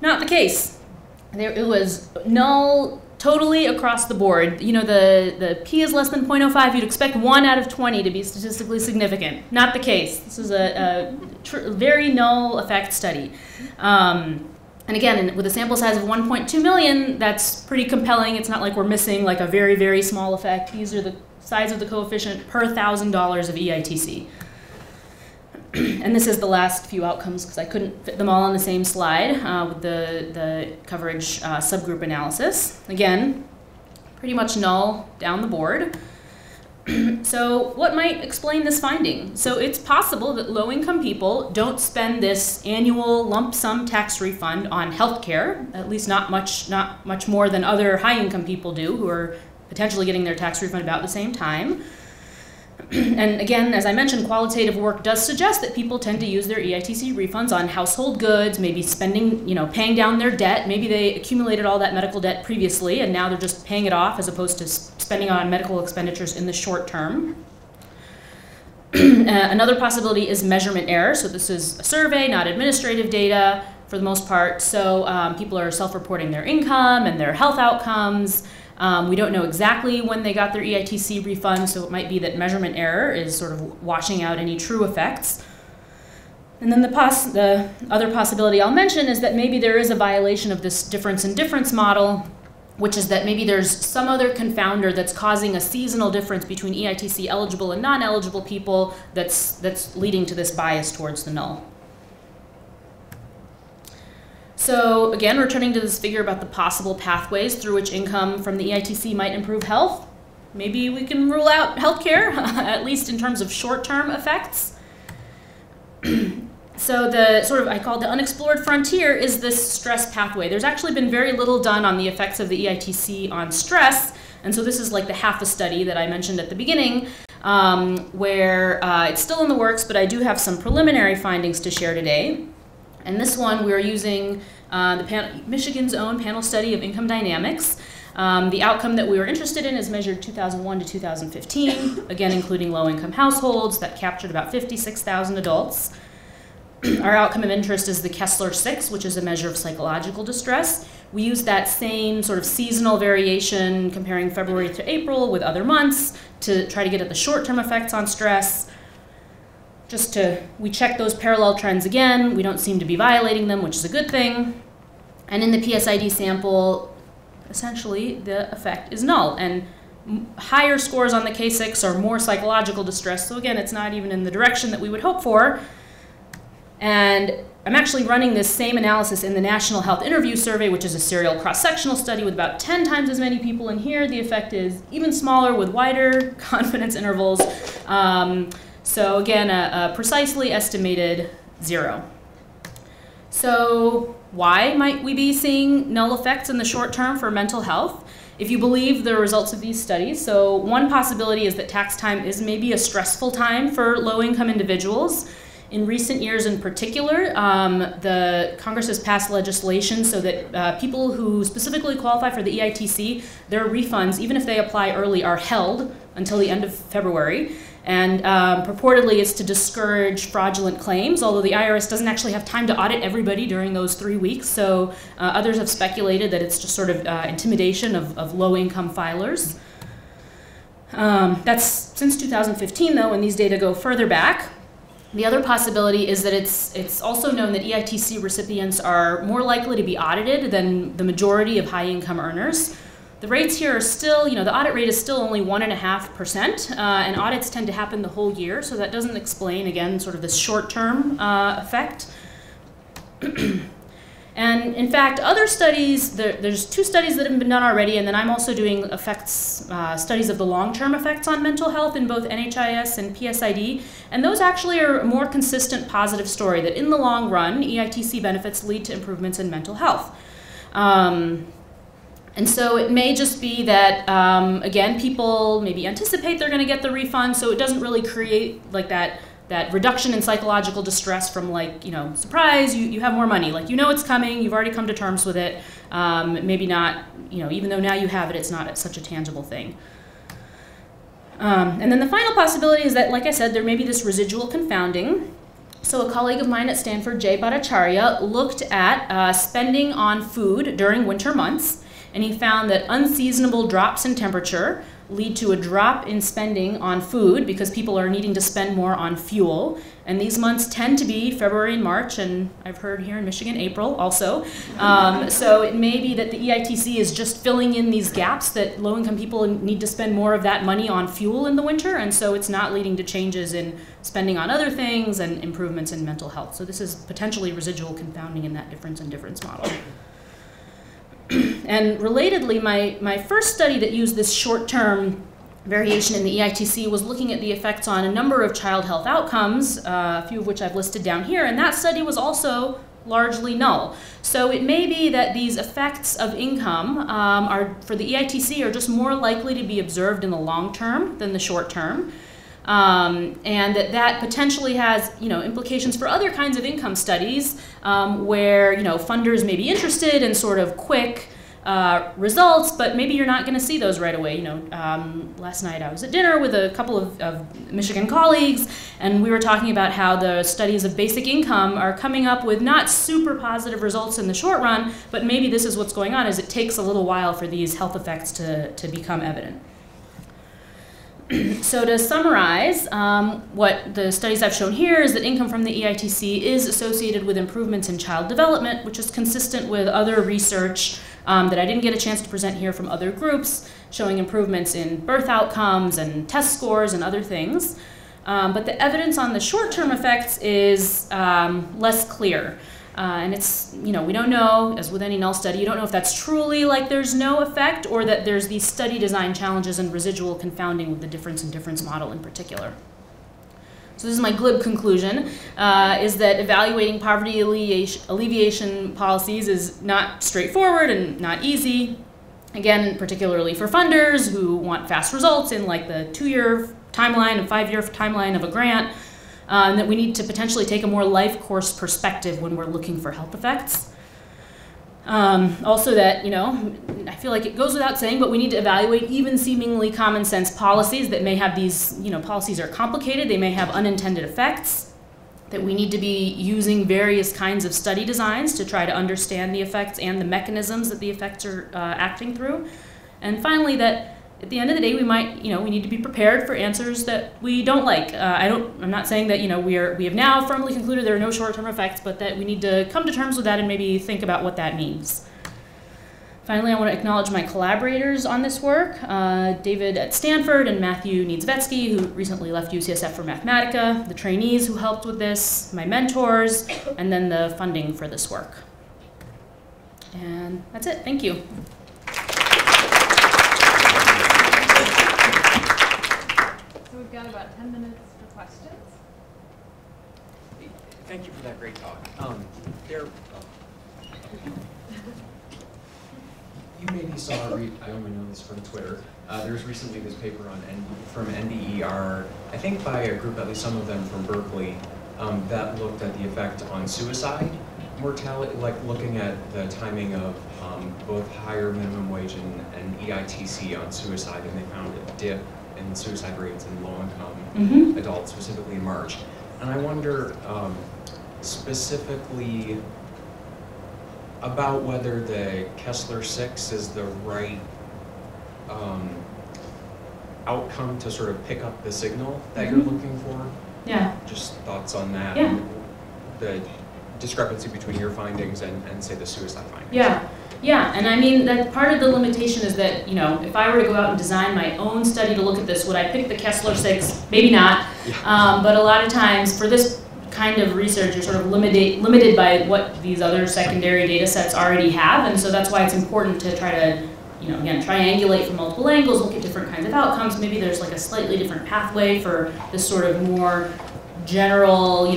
Not the case. It was null totally across the board. You know, the P is less than 0.05. You'd expect 1 out of 20 to be statistically significant. Not the case. This is a very null effect study. And again, with a sample size of 1.2 million, that's pretty compelling. It's not like we're missing like a very, very small effect. These are the size of the coefficient per $1,000 of EITC. And this is the last few outcomes because I couldn't fit them all on the same slide with the coverage subgroup analysis. Again, pretty much null down the board. So what might explain this finding? So it's possible that low-income people don't spend this annual lump sum tax refund on healthcare, at least not much more than other high-income people do who are potentially getting their tax refund about the same time. And again, as I mentioned, qualitative work does suggest that people tend to use their EITC refunds on household goods, maybe spending, paying down their debt. Maybe they accumulated all that medical debt previously and now they're just paying it off as opposed to spending on medical expenditures in the short term. Another possibility is measurement error. So this is a survey, not administrative data for the most part. So people are self-reporting their income and their health outcomes. We don't know exactly when they got their EITC refund, so it might be that measurement error is sort of washing out any true effects. And then the other possibility I'll mention is that maybe there is a violation of this difference in difference model, which is that maybe there's some other confounder that's causing a seasonal difference between EITC eligible and non-eligible people that's leading to this bias towards the null. So again, returning to this figure about the possible pathways through which income from the EITC might improve health, maybe we can rule out healthcare, at least in terms of short-term effects. So the I call it the unexplored frontier is this stress pathway. There's actually been very little done on the effects of the EITC on stress, and so this is like the half a study that I mentioned at the beginning, where it's still in the works, but I do have some preliminary findings to share today. And this one, we're using Michigan's own panel study of income dynamics. The outcome that we were interested in is measured 2001 to 2015, again, including low-income households that captured about 56,000 adults. Our outcome of interest is the Kessler-6, which is a measure of psychological distress. We used that same sort of seasonal variation comparing February to April with other months to try to get at the short-term effects on stress. We check those parallel trends again. We don't seem to be violating them, which is a good thing. And in the PSID sample, essentially, the effect is null. And higher scores on the K6 are more psychological distress. So again, it's not even in the direction that we would hope for. And I'm actually running this same analysis in the National Health Interview Survey, which is a serial cross-sectional study with about 10 times as many people in here. The effect is even smaller with wider confidence intervals. So again, a precisely estimated 0. So why might we be seeing null effects in the short term for mental health? If you believe the results of these studies, so one possibility is that tax time is maybe a stressful time for low-income individuals. In recent years in particular, the Congress has passed legislation so that people who specifically qualify for the EITC, their refunds, even if they apply early, are held until the end of February. And purportedly it's to discourage fraudulent claims, although the IRS doesn't actually have time to audit everybody during those 3 weeks. So others have speculated that it's just sort of intimidation of low-income filers. That's since 2015, though, and these data go further back. The other possibility is that it's also known that EITC recipients are more likely to be audited than the majority of high-income earners. The rates here are still, the audit rate is still only 1.5%, and audits tend to happen the whole year, so that doesn't explain, again, sort of this short-term effect. And in fact, other studies, there's 2 studies that have been done already, and then I'm also doing studies of the long-term effects on mental health in both NHIS and PSID, and those actually are a more consistent positive story, that in the long run, EITC benefits lead to improvements in mental health. And so it may just be that, again, people maybe anticipate they're going to get the refund, so it doesn't really create like that reduction in psychological distress from surprise, you have more money. Like, it's coming, you've already come to terms with it. Maybe not, even though now you have it, it's not such a tangible thing. And then the final possibility is that, like I said, there may be this residual confounding. So a colleague of mine at Stanford, Jay Bhattacharya, looked at spending on food during winter months, and he found that unseasonable drops in temperature lead to a drop in spending on food because people are needing to spend more on fuel. And these months tend to be February and March, and I've heard here in Michigan, April also. So it may be that the EITC is just filling in these gaps that low-income people need to spend more of that money on fuel in the winter, and so it's not leading to changes in spending on other things and improvements in mental health. So this is potentially residual confounding in that difference and difference model. And relatedly, my first study that used this short-term variation in the EITC was looking at the effects on a number of child health outcomes, a few of which I've listed down here, and that study was also largely null. So it may be that these effects of income for the EITC are just more likely to be observed in the long term than the short term, and that potentially has implications for other kinds of income studies where funders may be interested in sort of quick results, but maybe you're not going to see those right away. Last night I was at dinner with a couple of Michigan colleagues, and we were talking about how the studies of basic income are coming up with not super positive results in the short run, but maybe this is what's going on, is it takes a little while for these health effects to become evident. So to summarize, what the studies I've shown here is that income from the EITC is associated with improvements in child development, which is consistent with other research that I didn't get a chance to present here from other groups, showing improvements in birth outcomes and test scores and other things. But the evidence on the short-term effects is less clear. And it's, we don't know, as with any null study, you don't know if that's truly like there's no effect or that there's these study design challenges and residual confounding with the difference and difference model in particular. So this is my glib conclusion, is that evaluating poverty alleviation policies is not straightforward and not easy. Again, particularly for funders who want fast results in like the 2-year timeline and 5-year timeline of a grant. That we need to potentially take a more life course perspective when we're looking for health effects. Also that, I feel like it goes without saying, but we need to evaluate even seemingly common sense policies that may have these, policies are complicated, they may have unintended effects, that we need to be using various kinds of study designs to try to understand the effects and the mechanisms that the effects are acting through. And finally, that at the end of the day, we might, we need to be prepared for answers that we don't like. I'm not saying that, we have now firmly concluded there are no short-term effects, but that we need to come to terms with that and maybe think about what that means. Finally, I want to acknowledge my collaborators on this work, David at Stanford and Matthew Niedzwiecki, who recently left UCSF for Mathematica, the trainees who helped with this, my mentors, and then the funding for this work. And that's it. Thank you. We've got about 10 minutes for questions. Thank you for that great talk. You maybe saw, I only know this from Twitter, there was recently this paper from NDER, I think by a group, at least some of them from Berkeley, that looked at the effect on suicide mortality, like looking at the timing of both higher minimum wage and EITC on suicide, and they found a dip in suicide rates in low-income adults, specifically in March. And I wonder specifically about whether the Kessler-6 is the right outcome to sort of pick up the signal that you're looking for. Yeah. Just thoughts on that. Yeah. And the discrepancy between your findings and say the suicide findings. Yeah. Yeah, and I mean, that part of the limitation is that, if I were to go out and design my own study to look at this, would I pick the Kessler-6? Maybe not. Yeah. But a lot of times for this kind of research, you're sort of limited by what these other secondary data sets already have, and so that's why it's important to try to, again, triangulate from multiple angles, look at different kinds of outcomes. Maybe there's like a slightly different pathway for this sort of more general,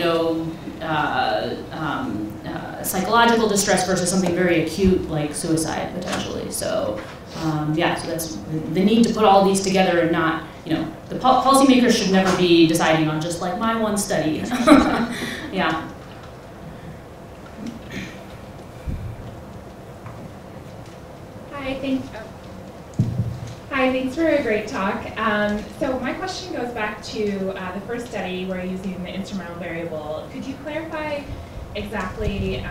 psychological distress versus something very acute like suicide potentially. So yeah, so that's the need to put all these together and not, the policymakers should never be deciding on just like my one study. Yeah. Hi, thanks for a great talk. So my question goes back to the first study where you're using the instrumental variable. Could you clarify exactly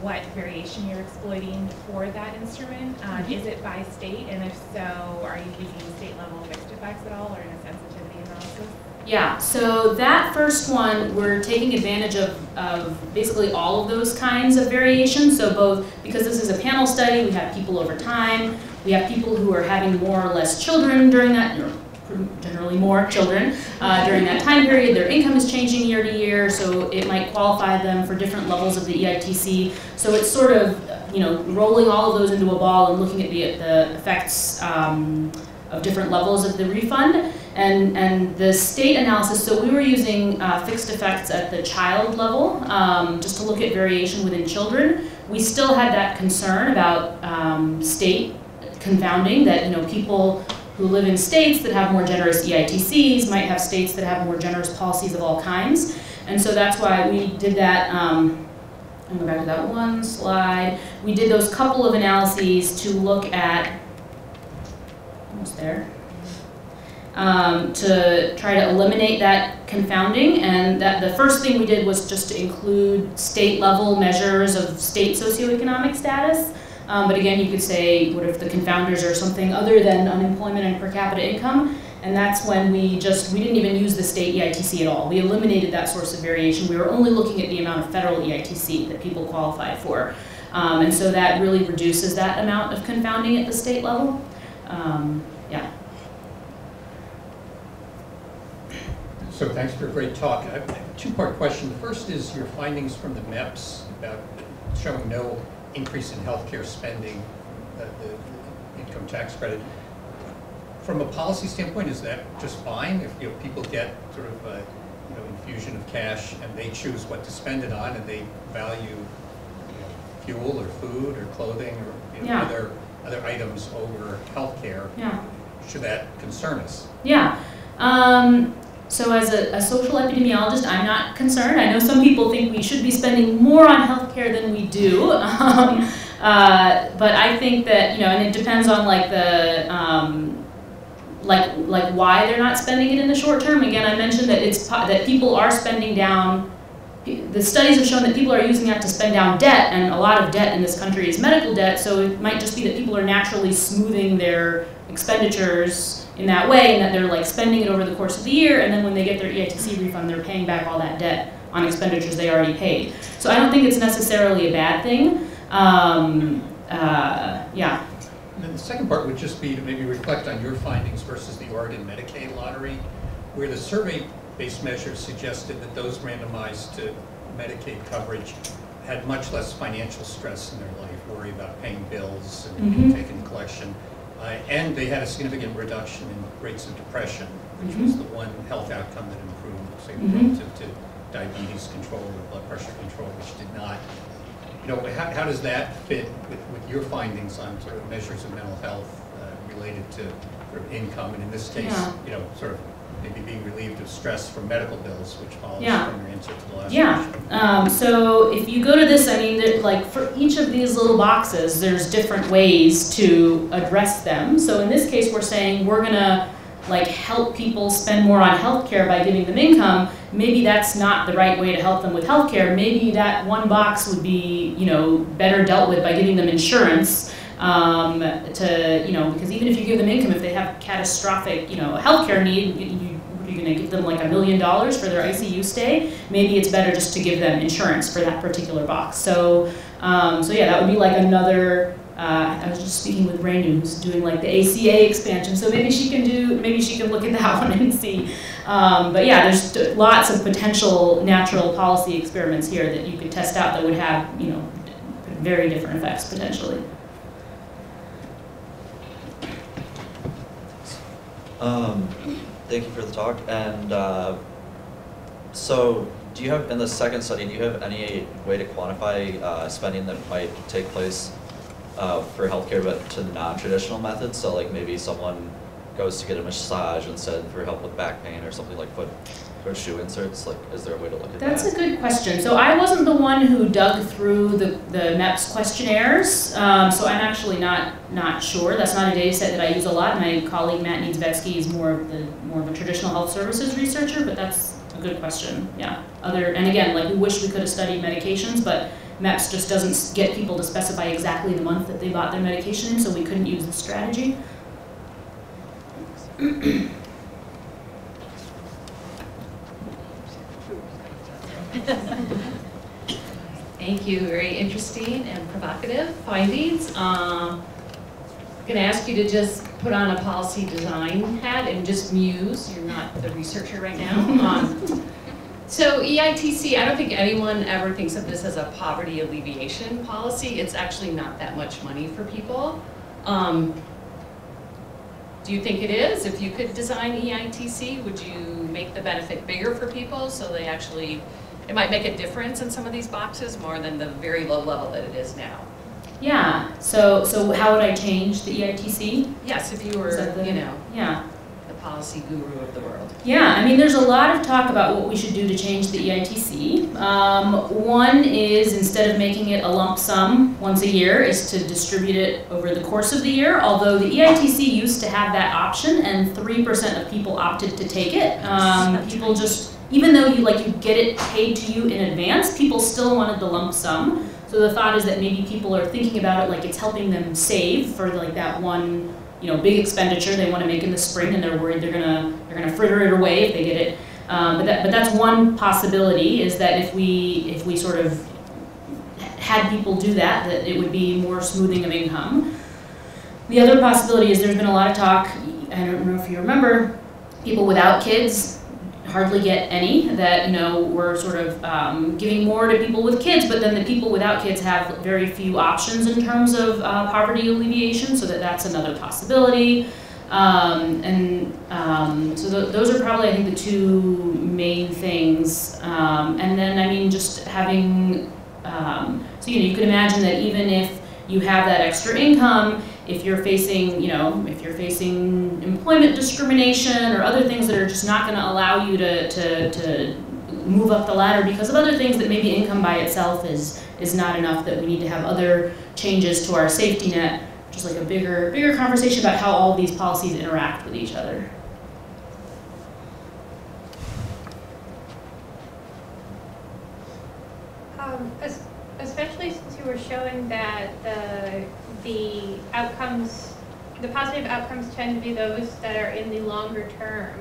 what variation you're exploiting for that instrument? Is it by state? And if so, are you using state level mixed effects at all or in a sensitivity analysis? Yeah, so that first one, we're taking advantage of basically all of those kinds of variations. So both, because this is a panel study, we have people over time, we have people who are having more or less children during that, or generally more children during that time period. Their income is changing year to year, so it might qualify them for different levels of the EITC. So it's sort of, you know, rolling all of those into a ball and looking at the effects of different levels of the refund. And the state analysis, so we were using fixed effects at the child level, just to look at variation within children. We still had that concern about state confounding, that, you know, people who live in states that have more generous EITCs might have states that have more generous policies of all kinds. And so that's why we did that. I'll go back to that one slide. We did those couple of analyses to look at, almost there, to try to eliminate that confounding. And that the first thing we did was just to include state level measures of state socioeconomic status. But again, you could say, what if the confounders are something other than unemployment and per capita income? And that's when we didn't even use the state EITC at all. We eliminated that source of variation. We were only looking at the amount of federal EITC that people qualified for. And so that really reduces that amount of confounding at the state level. Yeah. So thanks for a great talk. I have a two-part question. The first is your findings from the MEPS about showing no increase in healthcare spending, the income tax credit. From a policy standpoint, is that just fine if, you know, people get sort of a, you know, infusion of cash and they choose what to spend it on, and they value, you know, fuel or food or clothing or, you know, other items over healthcare? Yeah. Should that concern us? Yeah. So as a social epidemiologist, I'm not concerned. I know some people think we should be spending more on healthcare than we do. But I think that, you know, and it depends on like the, like why they're not spending it in the short term. Again, I mentioned that that people are spending down, the studies have shown that people are using that to spend down debt, and a lot of debt in this country is medical debt, so it might just be that people are naturally smoothing their expenditures in that way, and that they're like spending it over the course of the year, and then when they get their EITC refund, they're paying back all that debt on expenditures they already paid. So I don't think it's necessarily a bad thing. Yeah. And then the second part would just be to maybe reflect on your findings versus the Oregon Medicaid lottery, where the survey-based measures suggested that those randomized to Medicaid coverage had much less financial stress in their life, worry about paying bills and taking collection. And they had a significant reduction in rates of depression, which was the one health outcome that improved, say, relative to diabetes control or blood pressure control, which did not. You know, how does that fit with your findings on sort of measures of mental health related to sort of income, and in this case, you know, sort of maybe being relieved of stress from medical bills, which follows from your answer to the last question? So if you go to this, I mean, like for each of these little boxes, there's different ways to address them. So in this case, we're saying we're gonna like help people spend more on healthcare by giving them income. Maybe that's not the right way to help them with healthcare. Maybe that one box would be, you know, better dealt with by giving them insurance. To, you know, because even if you give them income, if they have catastrophic, you know, healthcare need, you're going to give them like $1 million for their ICU stay. Maybe it's better just to give them insurance for that particular box. So, so yeah, that would be like another. I was just speaking with Rainu, who's doing like the ACA expansion. So maybe she can look at that one and see. But yeah, there's lots of potential natural policy experiments here that you could test out that would have, you know, very different effects potentially. Thank you for the talk. And so do you have, in the second study, do you have any way to quantify spending that might take place for healthcare but to non-traditional methods? So like maybe someone goes to get a massage instead for help with back pain or something like foot or shoe inserts. Like, is there a way to look at that? That's a good question. So I wasn't the one who dug through the MEPS questionnaires, so I'm actually not sure. That's not a data set that I use a lot. My colleague Matt Niedzbetsky is more of a traditional health services researcher, but that's a good question. Yeah. And again, like we wish we could have studied medications, but MEPS just doesn't get people to specify exactly the month that they bought their medication in, so we couldn't use the strategy. Thank you. Very interesting and provocative findings. I'm going to ask you to just put on a policy design hat and just muse. You're not the researcher right now. So EITC, I don't think anyone ever thinks of this as a poverty alleviation policy. It's actually not that much money for people. Do you think it is? If you could design EITC, would you make the benefit bigger for people so they actually, it might make a difference in some of these boxes more than the very low level that it is now? Yeah, so how would I change the EITC? Yes, if you were, you know, yeah, the policy guru of the world. Yeah, I mean, there's a lot of talk about what we should do to change the EITC. One is, instead of making it a lump sum once a year, is to distribute it over the course of the year, although the EITC used to have that option, and 3% of people opted to take it. People just, even though you get it paid to you in advance, people still wanted the lump sum. So the thought is that maybe people are thinking about it like it's helping them save for like that one, big expenditure they want to make in the spring, and they're worried they're gonna fritter it away if they get it. But that's one possibility, is that if we sort of had people do that it would be more smoothing of income. The other possibility is there's been a lot of talk, I don't know if you remember, people without kids hardly get any, that we're sort of giving more to people with kids, but then the people without kids have very few options in terms of poverty alleviation, so that's another possibility. So those are probably, I think, the two main things. And then, I mean, just having, so you could imagine that even if you have that extra income, if you're facing, employment discrimination or other things that are just not going to allow you to move up the ladder because of other things, that maybe income by itself is not enough, that we need to have other changes to our safety net, just like a bigger conversation about how all of these policies interact with each other. Especially since you were showing that the outcomes, the positive outcomes tend to be those that are in the longer term.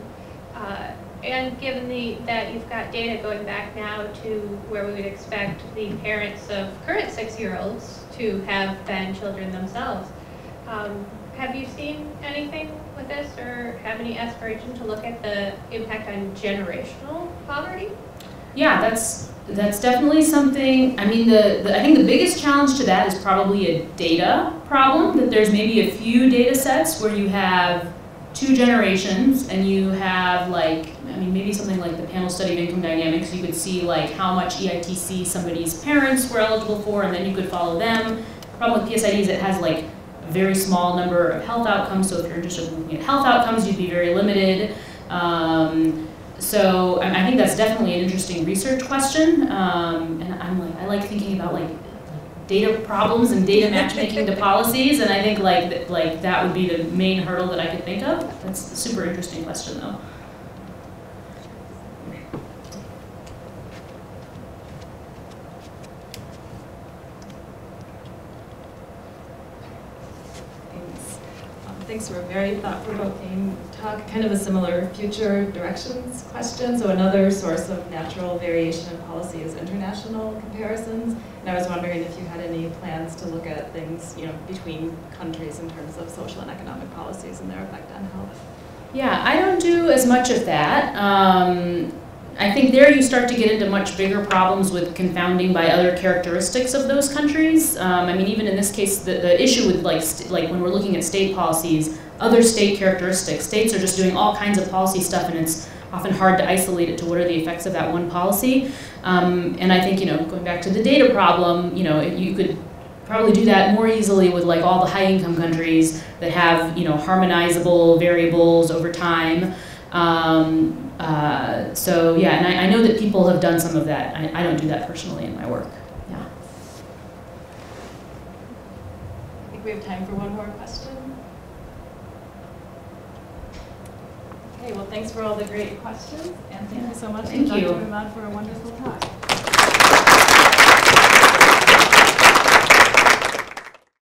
And given that you've got data going back now to where we would expect the parents of current 6-year-olds to have been children themselves, have you seen anything with this, or have any aspiration to look at the impact on generational poverty? Yeah, that's definitely something. I mean, I think the biggest challenge to that is probably a data problem, that there's maybe a few data sets where you have 2 generations and you have maybe something like the panel study of income dynamics. You could see how much EITC somebody's parents were eligible for, and then you could follow them. The problem with PSID is it has a very small number of health outcomes, so if you're interested in looking at health outcomes, you'd be very limited. So I think that's definitely an interesting research question, and I like thinking about data problems and data matchmaking to policies, and I think that would be the main hurdle that I could think of. That's a super interesting question, though. Thanks for a very thought-provoking talk, kind of a similar future directions question. So another source of natural variation in policy is international comparisons. And I was wondering if you had any plans to look at things, between countries in terms of social and economic policies and their effect on health. Yeah, I don't do as much of that. I think there you start to get into much bigger problems with confounding by other characteristics of those countries. I mean, even in this case, the issue with when we're looking at state policies, other state characteristics, states are just doing all kinds of policy stuff, and it's often hard to isolate it to what are the effects of that one policy. And I think, going back to the data problem, you could probably do that more easily with all the high-income countries that have, harmonizable variables over time. So yeah, and I know that people have done some of that. I don't do that personally in my work. Yeah. I think we have time for one more question. Okay, well, thanks for all the great questions, and thank you so much to Dr. Hamad for a wonderful talk.